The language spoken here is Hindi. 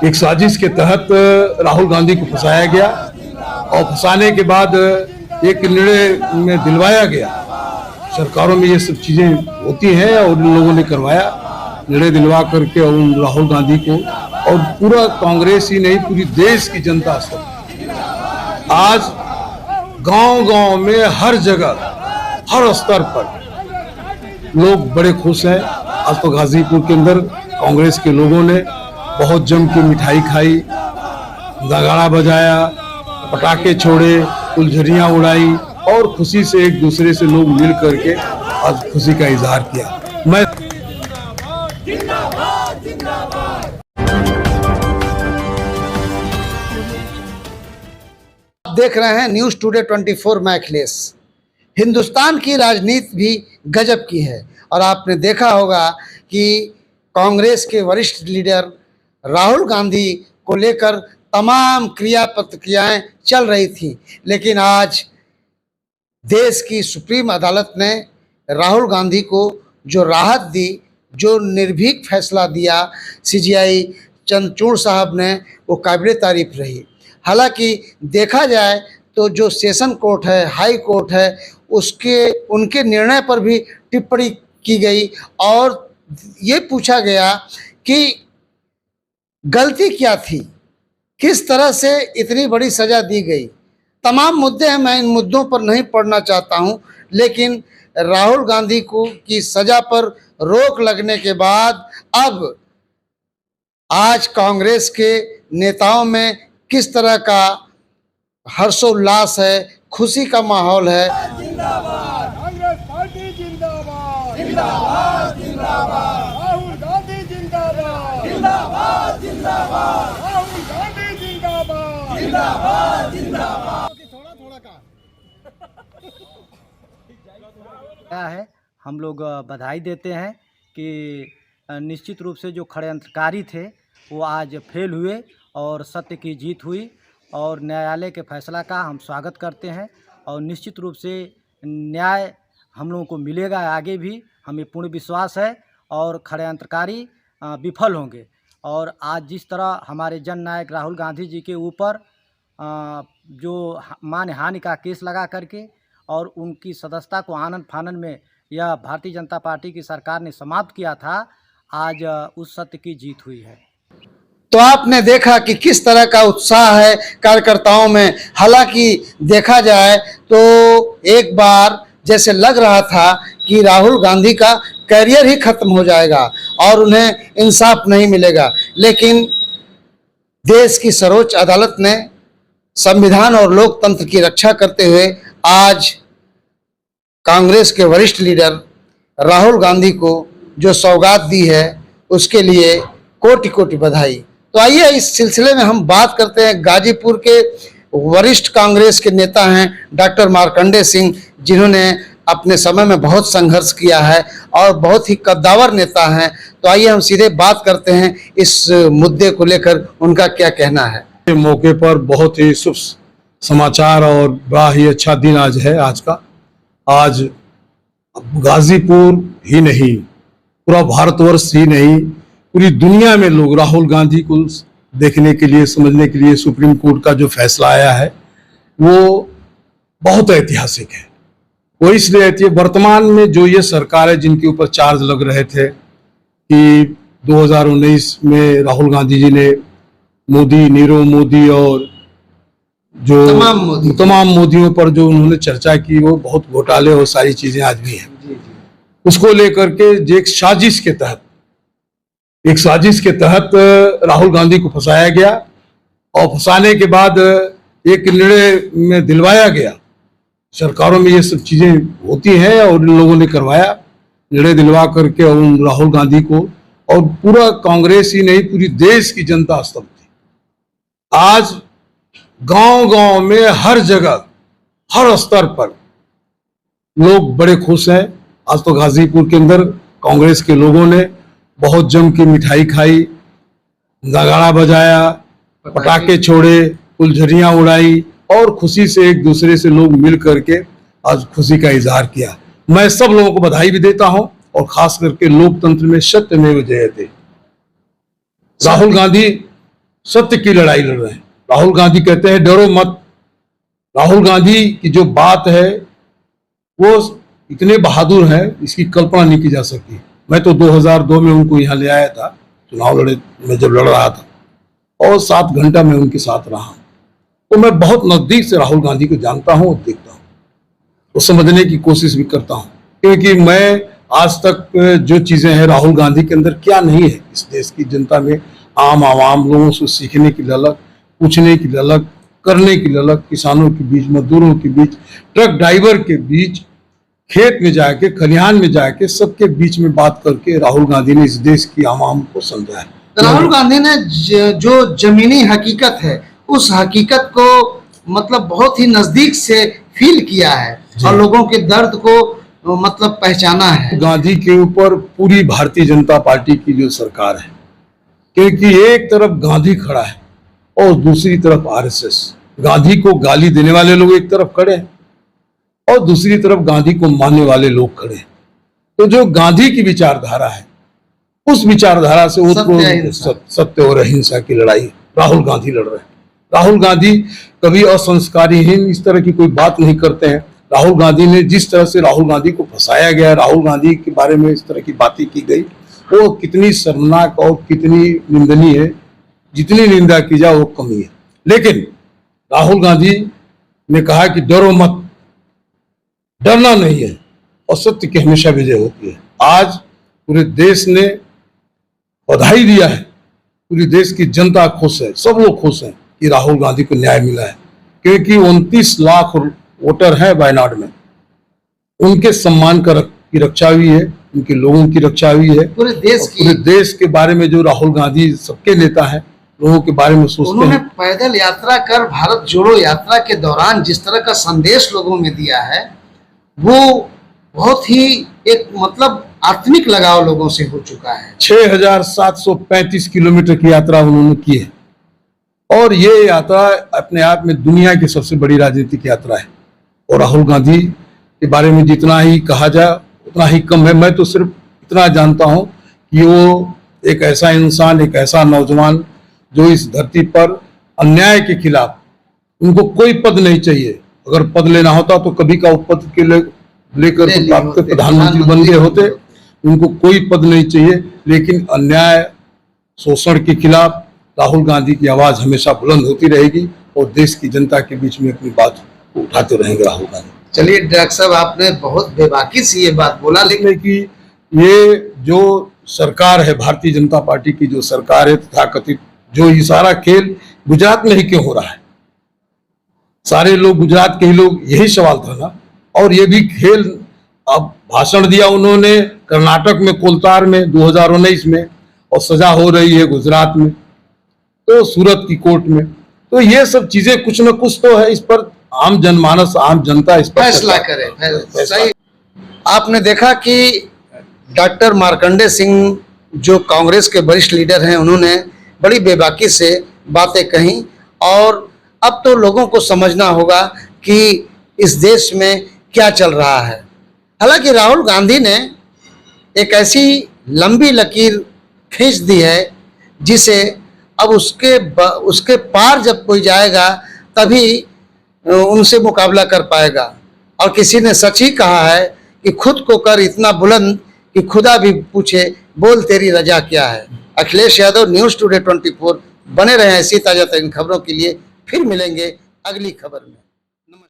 एक साजिश के तहत राहुल गांधी को फंसाया गया और फंसाने के बाद एक निर्णय में दिलवाया गया। सरकारों में ये सब चीजें होती हैं और उन लोगों ने करवाया, निर्णय दिलवा करके और राहुल गांधी को और पूरा कांग्रेस ही नहीं पूरी देश की जनता सब आज गांव-गांव में हर जगह हर स्तर पर लोग बड़े खुश हैं। आज तो गाजीपुर के अंदर कांग्रेस के लोगों ने बहुत जम के मिठाई खाई, नगाड़ा बजाया, पटाखे छोड़े, फुलझड़ियां उड़ाई और खुशी से एक दूसरे से लोग मिल करके आज खुशी का इजहार किया। मैं देख रहे हैं न्यूज़ टुडे 24 मैं अखिलेश। हिंदुस्तान की राजनीति भी गजब की है और आपने देखा होगा कि कांग्रेस के वरिष्ठ लीडर राहुल गांधी को लेकर तमाम क्रिया प्रतिक्रियाएं चल रही थी, लेकिन आज देश की सुप्रीम अदालत ने राहुल गांधी को जो राहत दी, जो निर्भीक फैसला दिया सीजेआई चंद्रचूड़ साहब ने, वो काबिल तारीफ रही। हालांकि देखा जाए तो जो सेशन कोर्ट है, हाई कोर्ट है, उनके निर्णय पर भी टिप्पणी की गई और ये पूछा गया कि गलती क्या थी, किस तरह से इतनी बड़ी सज़ा दी गई। तमाम मुद्दे हैं, मैं इन मुद्दों पर नहीं पढ़ना चाहता हूं, लेकिन राहुल गांधी को की सज़ा पर रोक लगने के बाद अब आज कांग्रेस के नेताओं में किस तरह का हर्षोल्लास है, खुशी का माहौल है। जिंदाबाद कांग्रेस पार्टी, जिंदाबाद जिंदाबाद जिंदाबाद राहुल गांधी, जिंदाबाद जिंदाबाद जिंदाबाद राहुल गांधी, जिंदाबाद जिंदाबाद जिंदाबाद। थोड़ा थोड़ा क्या है, हम लोग बधाई देते हैं कि निश्चित रूप से जो षड्यंत्रकारी थे वो आज फेल हुए और सत्य की जीत हुई और न्यायालय के फैसला का हम स्वागत करते हैं और निश्चित रूप से न्याय हम लोगों को मिलेगा आगे भी, हमें पूर्ण विश्वास है और षड्यंत्रकारी विफल होंगे। और आज जिस तरह हमारे जननायक राहुल गांधी जी के ऊपर जो मानहानि का केस लगा करके और उनकी सदस्यता को आनन फानन में यह भारतीय जनता पार्टी की सरकार ने समाप्त किया था, आज उस सत्य की जीत हुई है। तो आपने देखा कि किस तरह का उत्साह है कार्यकर्ताओं में। हालांकि देखा जाए तो एक बार जैसे लग रहा था कि राहुल गांधी का करियर ही खत्म हो जाएगा और उन्हें इंसाफ नहीं मिलेगा, लेकिन देश की सर्वोच्च अदालत ने संविधान और लोकतंत्र की रक्षा करते हुए आज कांग्रेस के वरिष्ठ लीडर राहुल गांधी को जो सौगात दी है उसके लिए कोटि कोटि बधाई। तो आइए इस सिलसिले में हम बात करते हैं गाजीपुर के वरिष्ठ कांग्रेस के नेता हैं डॉक्टर मार्कंडेय सिंह, जिन्होंने अपने समय में बहुत संघर्ष किया है और बहुत ही कद्दावर नेता हैं। तो आइए हम सीधे बात करते हैं इस मुद्दे को लेकर उनका क्या कहना है। मौके पर बहुत ही शुभ समाचार और बड़ा ही अच्छा दिन आज है। आज गाजीपुर ही नहीं, पूरा भारतवर्ष ही नहीं, पूरी दुनिया में लोग राहुल गांधी को देखने के लिए, समझने के लिए सुप्रीम कोर्ट का जो फैसला आया है वो बहुत ऐतिहासिक है। वो इसलिए वर्तमान में जो ये सरकार है जिनके ऊपर चार्ज लग रहे थे कि 2019 में राहुल गांधी जी ने मोदी, नीरव मोदी और जो तमाम मोदियों पर जो उन्होंने चर्चा की, वो बहुत घोटाले और सारी चीजें आज भी हैं। उसको लेकर के एक साजिश के तहत राहुल गांधी को फंसाया गया और फंसाने के बाद एक निर्णय में दिलवाया गया। सरकारों में ये सब चीजें होती हैं और उन लोगों ने करवाया, निर्णय दिलवा करके और राहुल गांधी को और पूरा कांग्रेस ही नहीं पूरी देश की जनता स्तब्ध थी। आज गांव-गांव में हर जगह हर स्तर पर लोग बड़े खुश हैं। आज तो गाजीपुर के अंदर कांग्रेस के लोगों ने बहुत जम के मिठाई खाई, नगाड़ा बजाया, पटाखे छोड़े, फुलझड़ियां उड़ाई और खुशी से एक दूसरे से लोग मिल करके आज खुशी का इजहार किया। मैं सब लोगों को बधाई भी देता हूं और खास करके लोकतंत्र में सत्यमेव जयते, राहुल गांधी सत्य की लड़ाई लड़ रहे हैं। राहुल गांधी कहते हैं डरो मत। राहुल गांधी की जो बात है वो इतने बहादुर हैं, इसकी कल्पना नहीं की जा सकती। मैं तो 2002 में उनको यहाँ ले आया था, चुनाव मैं जब लड़ रहा था, और 7 घंटा मैं उनके साथ रहा हूँ। तो मैं बहुत नजदीक से राहुल गांधी को जानता हूँ और देखता हूँ, तो समझने की कोशिश भी करता हूँ, क्योंकि मैं आज तक जो चीजें हैं राहुल गांधी के अंदर क्या नहीं है, इस देश की जनता में आम आवाम लोगों से सीखने की ललक, पूछने की ललक, करने की ललक, किसानों के बीच, मजदूरों के बीच, ट्रक ड्राइवर के बीच, खेत में जाके, खलिहान में जाके, सबके बीच में बात करके राहुल गांधी ने इस देश की आवाम को समझाया। राहुल गांधी ने जो जमीनी हकीकत है उस हकीकत को मतलब बहुत ही नजदीक से फील किया है और लोगों के दर्द को मतलब पहचाना है। गांधी के ऊपर पूरी भारतीय जनता पार्टी की जो सरकार है, क्योंकि एक तरफ गांधी खड़ा है और दूसरी तरफ आरएसएस। गांधी को गाली देने वाले लोग एक तरफ खड़े हैं और दूसरी तरफ गांधी को मानने वाले लोग खड़े हैं। तो जो गांधी की विचारधारा है, उस विचारधारा से सत्य और अहिंसा की लड़ाई राहुल गांधी लड़ रहे हैं। राहुल गांधी कभी असंस्कारीहीन इस तरह की कोई बात नहीं करते हैं। राहुल गांधी ने जिस तरह से राहुल गांधी को फंसाया गया, राहुल गांधी के बारे में इस तरह की बातें की गई, वो कितनी शर्मनाक और कितनी निंदनीय है। जितनी निंदा की जाए वो कमी है। लेकिन राहुल गांधी ने कहा कि डरो मत, डरना नहीं है और सत्य की हमेशा विजय होती है। आज पूरे देश ने बधाई दिया है, पूरी देश की जनता खुश है, सब लोग खुश हैं कि राहुल गांधी को न्याय मिला है, क्योंकि 29 लाख वोटर हैं वायनाड में। उनके सम्मान की रक्षा हुई है, उनके लोगों की रक्षा हुई है। पूरे देश के बारे में जो राहुल गांधी सबके नेता हैं, लोगों के बारे में सोचते हैं। उन्होंने पैदल यात्रा कर भारत जोड़ो यात्रा के दौरान जिस तरह का संदेश लोगों में दिया है, वो बहुत ही एक मतलब आत्मिक लगाव लोगों से हो चुका है। 6735 किलोमीटर की यात्रा उन्होंने की है और ये यात्रा अपने आप में दुनिया की सबसे बड़ी राजनीतिक यात्रा है। और राहुल गांधी के बारे में जितना ही कहा जाए उतना ही कम है। मैं तो सिर्फ इतना जानता हूं कि वो एक ऐसा इंसान, एक ऐसा नौजवान जो इस धरती पर अन्याय के खिलाफ, उनको कोई पद नहीं चाहिए। अगर पद लेना होता तो कभी का पद के लेकर प्रधानमंत्री बन गए होते। उनको कोई पद नहीं चाहिए, लेकिन अन्याय, शोषण के खिलाफ राहुल गांधी की आवाज हमेशा बुलंद होती रहेगी और देश की जनता के बीच में अपनी बात उठाते रहेंगे राहुल गांधी। चलिए डॉक्टर साहब, आपने बहुत बेबाकी से ये बात बोला, लेकिन कि ये जो सरकार है, भारतीय जनता पार्टी की जो सरकार है, तथाकथित जो ये सारा खेल गुजरात में ही क्यों हो रहा है? सारे लोग गुजरात के ही लोग, यही सवाल था ना। और ये भी खेल, अब भाषण दिया उन्होंने कर्नाटक में कोलतार में 2019 में, और सजा हो रही है गुजरात में, तो सूरत की कोर्ट में। तो ये सब चीजें कुछ न कुछ तो है, इस पर आम जनमानस, आम जनता इस पर फैसला करे। सही। आपने देखा कि डॉक्टर मार्कंडे सिंह जो कांग्रेस के वरिष्ठ लीडर हैं, उन्होंने बड़ी बेबाकी से बातें कही और अब तो लोगों को समझना होगा कि इस देश में क्या चल रहा है। हालांकि राहुल गांधी ने एक ऐसी लंबी लकीर खींच दी है जिसे अब उसके पार जब कोई जाएगा तभी उनसे मुकाबला कर पाएगा। और किसी ने सच ही कहा है कि खुद को कर इतना बुलंद कि खुदा भी पूछे बोल तेरी रजा क्या है। Akhilesh Yadav, news today 24। बने रहें ऐसी ताज़ा तरीन खबरों के लिए। फिर मिलेंगे अगली खबर में।